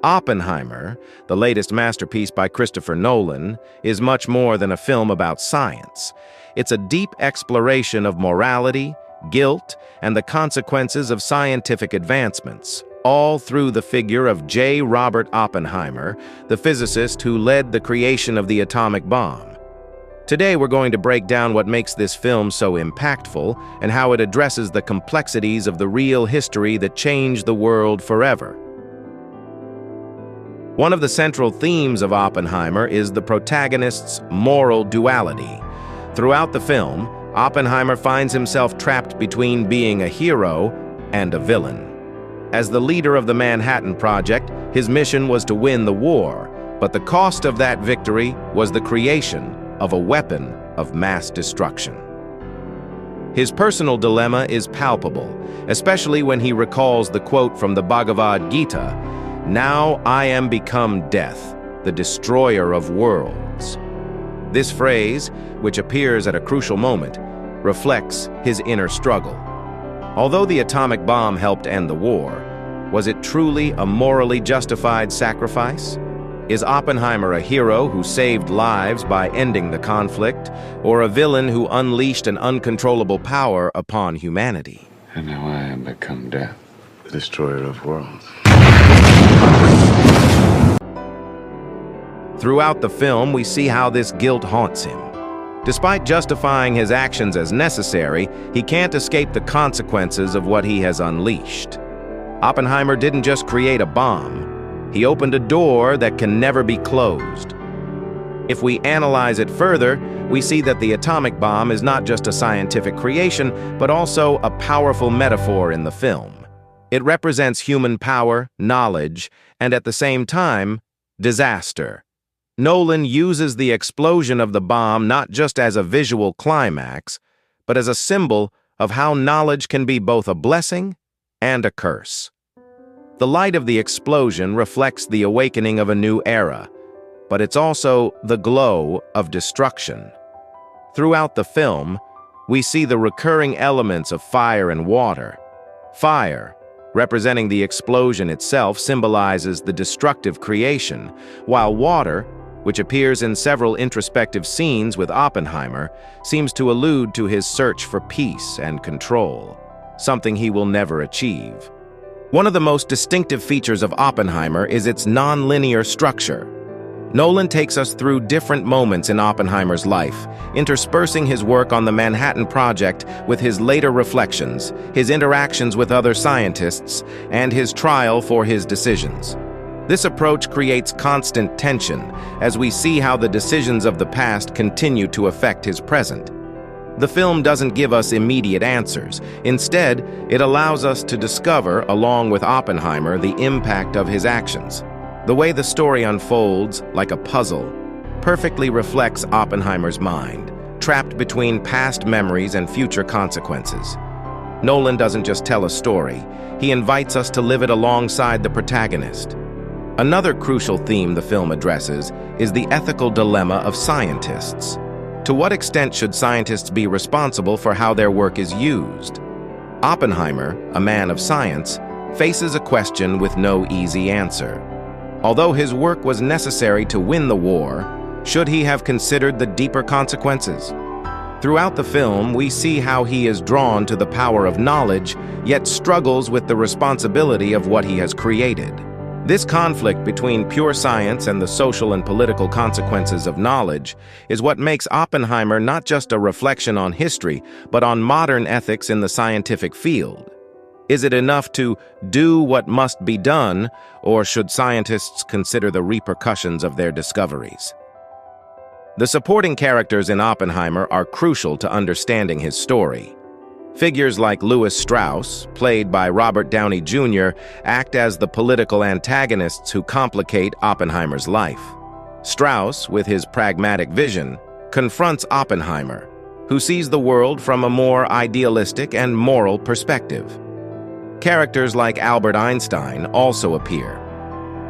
Oppenheimer, the latest masterpiece by Christopher Nolan, is much more than a film about science. It's a deep exploration of morality, guilt, and the consequences of scientific advancements, all through the figure of J. Robert Oppenheimer, the physicist who led the creation of the atomic bomb. Today we're going to break down what makes this film so impactful and how it addresses the complexities of the real history that changed the world forever. One of the central themes of Oppenheimer is the protagonist's moral duality. Throughout the film, Oppenheimer finds himself trapped between being a hero and a villain. As the leader of the Manhattan Project, his mission was to win the war, but the cost of that victory was the creation of a weapon of mass destruction. His personal dilemma is palpable, especially when he recalls the quote from the Bhagavad Gita, "Now I am become death, the destroyer of worlds." This phrase, which appears at a crucial moment, reflects his inner struggle. Although the atomic bomb helped end the war, was it truly a morally justified sacrifice? Is Oppenheimer a hero who saved lives by ending the conflict, or a villain who unleashed an uncontrollable power upon humanity? And now I am become death, the destroyer of worlds. Throughout the film, we see how this guilt haunts him. Despite justifying his actions as necessary, he can't escape the consequences of what he has unleashed. Oppenheimer didn't just create a bomb. He opened a door that can never be closed. If we analyze it further, we see that the atomic bomb is not just a scientific creation, but also a powerful metaphor in the film. It represents human power, knowledge, and at the same time, disaster. Nolan uses the explosion of the bomb not just as a visual climax, but as a symbol of how knowledge can be both a blessing and a curse. The light of the explosion reflects the awakening of a new era, but it's also the glow of destruction. Throughout the film, we see the recurring elements of fire and water. Fire, representing the explosion itself, symbolizes the destructive creation, while water, which appears in several introspective scenes with Oppenheimer, seems to allude to his search for peace and control, something he will never achieve. One of the most distinctive features of Oppenheimer is its non-linear structure. Nolan takes us through different moments in Oppenheimer's life, interspersing his work on the Manhattan Project with his later reflections, his interactions with other scientists, and his trial for his decisions. This approach creates constant tension as we see how the decisions of the past continue to affect his present. The film doesn't give us immediate answers. Instead, it allows us to discover, along with Oppenheimer, the impact of his actions. The way the story unfolds, like a puzzle, perfectly reflects Oppenheimer's mind, trapped between past memories and future consequences. Nolan doesn't just tell a story, he invites us to live it alongside the protagonist. Another crucial theme the film addresses is the ethical dilemma of scientists. To what extent should scientists be responsible for how their work is used? Oppenheimer, a man of science, faces a question with no easy answer. Although his work was necessary to win the war, should he have considered the deeper consequences? Throughout the film, we see how he is drawn to the power of knowledge, yet struggles with the responsibility of what he has created. This conflict between pure science and the social and political consequences of knowledge is what makes Oppenheimer not just a reflection on history, but on modern ethics in the scientific field. Is it enough to do what must be done, or should scientists consider the repercussions of their discoveries? The supporting characters in Oppenheimer are crucial to understanding his story. Figures like Lewis Strauss, played by Robert Downey Jr., act as the political antagonists who complicate Oppenheimer's life. Strauss, with his pragmatic vision, confronts Oppenheimer, who sees the world from a more idealistic and moral perspective. Characters like Albert Einstein also appear,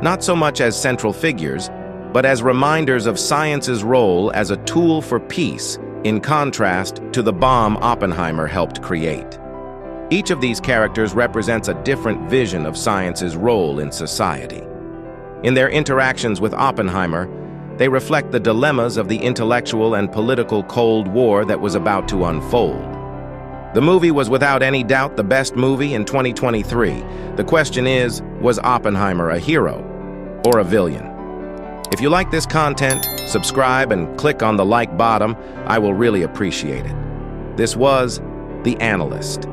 not so much as central figures, but as reminders of science's role as a tool for peace, in contrast to the bomb Oppenheimer helped create. Each of these characters represents a different vision of science's role in society. In their interactions with Oppenheimer, they reflect the dilemmas of the intellectual and political Cold War that was about to unfold. The movie was without any doubt the best movie in 2023. The question is, was Oppenheimer a hero or a villain? If you like this content, subscribe and click on the like button. I will really appreciate it. This was The Analyst.